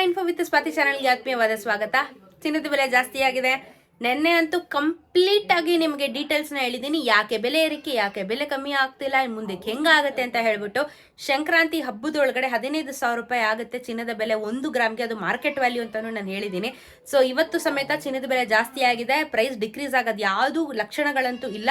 Info with Swati ಚಾನಲ್ಗೆ ಆತ್ಮೀಯವಾದ ಸ್ವಾಗತ. ಚಿನ್ನದ ಬೆಲೆ ಜಾಸ್ತಿ ಆಗಿದೆ. ನೆನ್ನೆ ಅಂತೂ ಕಂಪ್ಲೀಟ್ ಆಗಿ ನಿಮಗೆ ಡೀಟೇಲ್ಸ್ ನ ಹೇಳಿದೀನಿ. ಯಾಕೆ ಬೆಲೆ ಏರಿಕೆ, ಯಾಕೆ ಬೆಲೆ ಕಮ್ಮಿ ಆಗ್ತಿಲ್ಲ, ಮುಂದಕ್ಕೆ ಹೆಂಗಾಗತ್ತೆ ಅಂತ ಹೇಳ್ಬಿಟ್ಟು. ಸಂಕ್ರಾಂತಿ ಹಬ್ಬದೊಳಗಡೆ 15,000 ರೂಪಾಯಿ ಆಗುತ್ತೆ ಚಿನ್ನದ ಬೆಲೆ 1 ಗ್ರಾಮ್ಗೆ. ಅದು ಮಾರ್ಕೆಟ್ ವ್ಯಾಲ್ಯೂ ಅಂತಾನು ನಾನು ಹೇಳಿದ್ದೀನಿ. ಸೊ ಇವತ್ತು ಸಮೇತ ಚಿನ್ನದ ಬೆಲೆ ಜಾಸ್ತಿ ಆಗಿದೆ. ಪ್ರೈಸ್ ಡಿಕ್ರೀಸ್ ಆಗೋದು ಯಾವುದು ಲಕ್ಷಣಗಳಂತೂ ಇಲ್ಲ.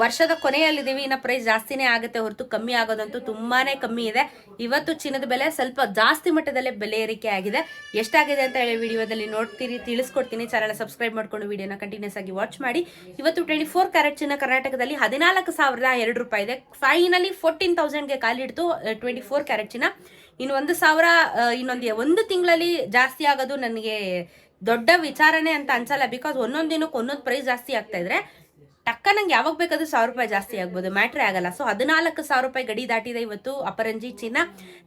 ವರ್ಷದ ಕೊನೆಯಲ್ಲಿದ್ದೀವಿ, ಇನ್ನ ಪ್ರೈಸ್ ಜಾಸ್ತಿನೇ ಆಗುತ್ತೆ ಹೊರತು ಕಮ್ಮಿ ಆಗೋದಂತೂ ತುಂಬಾನೇ ಕಮ್ಮಿ ಇದೆ. ಇವತ್ತು ಚಿನ್ನದ ಬೆಲೆ ಸ್ವಲ್ಪ ಜಾಸ್ತಿ ಮಟ್ಟದಲ್ಲೇ ಬೆಲೆ ಏರಿಕೆ ಆಗಿದೆ. ಎಷ್ಟಾಗಿದೆ ಅಂತ ಹೇಳಿ ವಿಡಿಯೋದಲ್ಲಿ ನೋಡ್ತೀರಿ, ತಿಳಿಸ್ಕೊಡ್ತೀನಿ. ಚಾನಲ್ ಸಬ್ಸ್ಕ್ರೈಬ್ ಮಾಡ್ಕೊಂಡು ವಿಡಿಯೋನ ಕಂಟಿನ್ಯೂಸ್ ಆಗಿ ವಾಚ್ ಮಾಡಿ. ಇವತ್ತು 24 ಕ್ಯಾರೆಟ್ ಚಿನ್ನ ಕರ್ನಾಟಕದಲ್ಲಿ 14,002 ರೂಪಾಯಿ ಇದೆ. ಫೈನಲಿ 14,000ಗೆ ಕಾಲಿಡ್ತು 24 ಕ್ಯಾರೆಟ್ ಚಿನ್ನ. ಇನ್ನು 1,000 ಒಂದು ತಿಂಗಳಲ್ಲಿ ಜಾಸ್ತಿ ಆಗೋದು ನನಗೆ ದೊಡ್ಡ ವಿಚಾರನೆ ಅಂತ ಅನ್ಸಲ್ಲ. ಬಿಕಾಸ್ ಒಂದೊಂದು ದಿನಕ್ಕೆ ಒಂದೊಂದು ಪ್ರೈಸ್ ಜಾಸ್ತಿ ಆಗ್ತಾ ಇದ್ರೆ ಟಕ್ಕ ನಂಗೆ ಯಾವಾಗ ಬೇಕಾದ್ರೂ 1,000 ರೂಪಾಯಿ ಜಾಸ್ತಿ ಆಗ್ಬೋದು, ಮ್ಯಾಟ್ರೇ ಆಗಲ್ಲ. ಸೊ 14,000 ರೂಪಾಯಿ ಗಡಿ ದಾಟಿದೆ ಇವತ್ತು ಅಪರಂಜಿ ಚಿನ್ನ.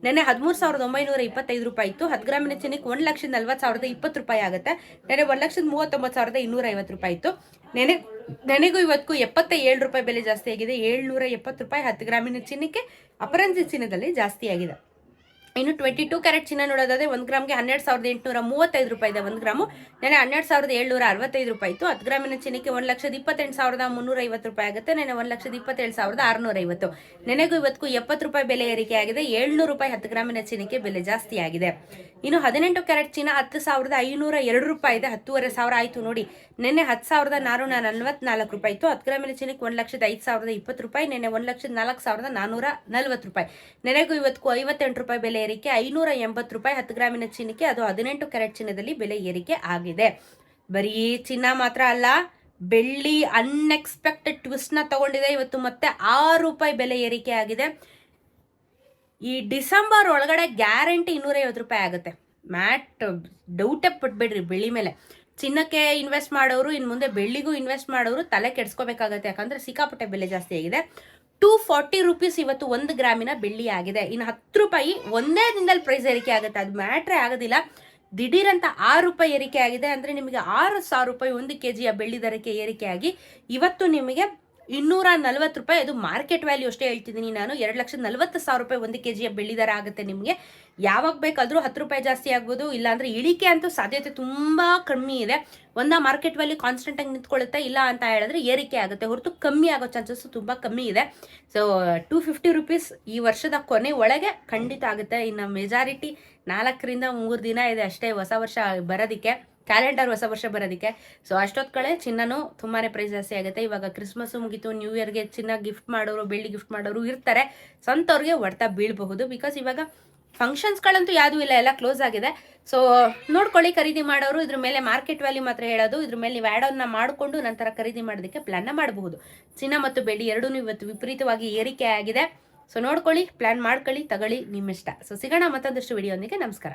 ನೆನ್ನೆ 13,925 ರೂಪಾಯಿ ಇತ್ತು. 10 ಗ್ರಾಮಿನ ಚಿನ್ನಕ್ಕೆ 1,40,40,020 ರೂಪಾಯಿ ಆಗುತ್ತೆ. ನೆನೆ 1,39,250 ರೂಪಾಯಿ ಇತ್ತು. ನೆನೆಗೂ ಇವತ್ತು 77 ರೂಪಾಯಿ ಬೆಲೆ ಜಾಸ್ತಿ ಆಗಿದೆ. 770 ರೂಪಾಯಿ 10 ಗ್ರಾಮಿನ ಚಿನ್ನಕ್ಕೆ ಅಪರಂಜಿ ಚಿನ್ನದಲ್ಲಿ ಜಾಸ್ತಿ ಆಗಿದೆ. ಇನ್ನು 22 ಕ್ಯಾರೆಟ್ ಚಿನ್ನ ನೋಡೋದಾದ್ರೆ 1 ಗ್ರಾಮ್ಗೆ 12,835 ರೂಪಾಯಿ ಇದೆ 1 ಗ್ರಾಮು. ನೆನೆ 12,765 ರೂಪಾಯಿ ಇತ್ತು. 10 ಗ್ರಾಮಿನ ಚಿನ್ನಕ್ಕೆ 1,28,350 ರೂಪಾಯಿ ಆಗುತ್ತೆ. ನೆನೆ 1,27,650. ನೆನೆಗೂ ಇವತ್ತು 70 ರೂಪಾಯಿ ಬೆಲೆ ಏರಿಕೆ ಆಗಿದೆ. 700 ರೂಪಾಯಿ 10 ಗ್ರಾಮಿನ ಚಿನ್ನಕ್ಕೆ ಬೆಲೆ ಜಾಸ್ತಿ ಆಗಿದೆ. ಇನ್ನು 18 ಕ್ಯಾರೆಟ್ ಚಿನ್ನ 10,502 ರೂಪಾಯಿ ಇದೆ. 10,500 ಆಯ್ತು ನೋಡಿ. ನೆನ್ನೆ 10,444 ರೂಪಾಯಿ ಇತ್ತು. 10 ಗ್ರಾಮಿನ ಚಿನ್ನಕ್ಕೆ 1,05,020 ರೂಪಾಯಿ. ನೆನೆ 1,04,440 ರೂಪಾಯಿ. ನೆನೆಗೂ ಇವತ್ತು 58 ರೂಪಾಯಿ ಬೆಲೆ ಏರಿಕೆ. 580 ರೂಪಾಯಿ 10 ಗ್ರಾಮಿನ ಚಿನ್ನಕ್ಕೆ. ಅದು 18 ಕ್ಯಾರೆಟ್ ಚಿನ್ನದಲ್ಲಿ ಬೆಲೆ ಏರಿಕೆ ಆಗಿದೆ. ಬರೀ ಚಿನ್ನ ಮಾತ್ರ ಅಲ್ಲ, ಬೆಳ್ಳಿ ಅನ್ಎಕ್ಸ್ಪೆಕ್ಟೆಡ್ ಟ್ವಿಸ್ಟ್ ನ ತಗೊಂಡಿದೆ. ಇವತ್ತು ಮತ್ತೆ 6 ರೂಪಾಯಿ ಬೆಲೆ ಏರಿಕೆ ಆಗಿದೆ. ಈ ಡಿಸೆಂಬರ್ ಒಳಗಡೆ ಗ್ಯಾರಂಟಿ 250 ರೂಪಾಯಿ ಆಗುತ್ತೆ. ಡೌಟೇ ಪಟ್ಬೇಡ್ರಿ ಬೆಳ್ಳಿ ಮೇಲೆ. ಚಿನ್ನಕ್ಕೆ ಇನ್ವೆಸ್ಟ್ ಮಾಡೋರು, ಇನ್ನು ಮುಂದೆ ಬೆಳ್ಳಿಗೂ ಇನ್ವೆಸ್ಟ್ ಮಾಡೋರು ತಲೆ ಕೆಡ್ಸ್ಕೋಬೇಕಾಗತ್ತೆ. ಯಾಕಂದ್ರೆ ಸಿಕ್ಕಾಪಟ್ಟೆ ಬೆಲೆ ಜಾಸ್ತಿ ಆಗಿದೆ. 240 ರೂಪೀಸ್ ಇವತ್ತು 1 ಗ್ರಾಮಿನ ಬೆಳ್ಳಿ ಆಗಿದೆ. ಇನ್ನು 10 ರೂಪಾಯಿ ಒಂದೇ ದಿನದಲ್ಲಿ ಪ್ರೈಸ್ ಏರಿಕೆ ಆಗುತ್ತೆ. ಅದು ಮ್ಯಾಟ್ರೇ ಆಗೋದಿಲ್ಲ. ದಿಢೀರಂತ 6 ರೂಪಾಯಿ ಏರಿಕೆ ಆಗಿದೆ. ಅಂದ್ರೆ ನಿಮಗೆ 6,000 ರೂಪಾಯಿ 1 kg ಬೆಳ್ಳಿ ದರಕ್ಕೆ ಏರಿಕೆ ಆಗಿ ಇವತ್ತು ನಿಮಗೆ 240 ರೂಪಾಯಿ. ಅದು ಮಾರ್ಕೆಟ್ ವ್ಯಾಲ್ಯೂ ಅಷ್ಟೇ ಹೇಳ್ತಿದ್ದೀನಿ ನಾನು. 2,40,000 ರೂಪಾಯಿ 1 kg ಬೆಳ್ಳಿ ದರ ಆಗುತ್ತೆ ನಿಮಗೆ. ಯಾವಾಗ ಬೇಕಾದ್ರೂ 10 ರೂಪಾಯಿ ಜಾಸ್ತಿ ಆಗ್ಬೋದು. ಇಲ್ಲಾಂದ್ರೆ ಇಳಿಕೆ ಅಂತೂ ಸಾಧ್ಯತೆ ತುಂಬಾ ಕಮ್ಮಿ ಇದೆ. ಮಾರ್ಕೆಟ್ ವ್ಯಾಲ್ಯೂ ಕಾನ್ಸ್ಟೆಂಟ್ ಆಗಿ ನಿಂತ್ಕೊಳ್ಳುತ್ತೆ, ಇಲ್ಲ ಅಂತ ಹೇಳಿದ್ರೆ ಏರಿಕೆ ಆಗುತ್ತೆ ಹೊರತು ಕಮ್ಮಿ ಆಗೋ ಚಾನ್ಸಸ್ ತುಂಬಾ ಕಮ್ಮಿ ಇದೆ. ಸೊ 250 ರೂಪೀಸ್ ಈ ವರ್ಷದ ಕೊನೆ ಒಳಗೆ ಖಂಡಿತ ಆಗುತ್ತೆ. ಇನ್ನು ಮೆಜಾರಿಟಿ 4ರಿಂದ 3 ದಿನ ಇದೆ ಅಷ್ಟೇ ಹೊಸ ವರ್ಷ ಬರೋದಿಕ್ಕೆ, ಕ್ಯಾಲೆಂಡರ್ ಹೊಸ ವರ್ಷ ಬರೋದಕ್ಕೆ. ಸೊ ಅಷ್ಟೊತ್ತು ಕಡೆ ಚಿನ್ನನೂ ತುಂಬಾನೇ ಪ್ರೈಸ್ ಜಾಸ್ತಿ ಆಗುತ್ತೆ. ಇವಾಗ ಕ್ರಿಸ್ಮಸ್ ಮುಗಿತು, ನ್ಯೂ ಇಯರ್ಗೆ ಚಿನ್ನ ಗಿಫ್ಟ್ ಮಾಡೋರು, ಬೆಳ್ಳಿ ಗಿಫ್ಟ್ ಮಾಡೋರು ಇರ್ತಾರೆ. ಸ್ವಂತವ್ರಿಗೆ ಹೊಡ್ತಾ ಬೀಳಬಹುದು. ಬಿಕಾಸ್ ಇವಾಗ ಫಂಕ್ಷನ್ಸ್ಗಳಂತೂ ಯಾವುದೂ ಇಲ್ಲ, ಎಲ್ಲ ಕ್ಲೋಸ್ ಆಗಿದೆ. ಸೊ ನೋಡ್ಕೊಳ್ಳಿ, ಖರೀದಿ ಮಾಡೋರು ಇದ್ರ ಮೇಲೆ ಮಾರ್ಕೆಟ್ ವ್ಯಾಲ್ಯೂ ಮಾತ್ರ ಹೇಳೋದು. ಇದ್ರ ಮೇಲೆ ನೀವು ಆ್ಯಡ್ ಅನ್ನ ಮಾಡಿಕೊಂಡು ನಂತರ ಖರೀದಿ ಮಾಡೋದಕ್ಕೆ ಪ್ಲಾನ್ನ ಮಾಡಬಹುದು. ಚಿನ್ನ ಮತ್ತು ಬೆಳ್ಳಿ ಎರಡೂ ಇವತ್ತು ವಿಪರೀತವಾಗಿ ಏರಿಕೆ ಆಗಿದೆ. ಸೊ ನೋಡ್ಕೊಳ್ಳಿ, ಪ್ಲಾನ್ ಮಾಡ್ಕೊಳ್ಳಿ, ತಗೊಳ್ಳಿ, ನಿಮ್ಮಿಷ್ಟ. ಸೊ ಸಿಗೋಣ ಮತ್ತೊಂದಷ್ಟು ವಿಡಿಯೋಂದಿಗೆ. ನಮಸ್ಕಾರ.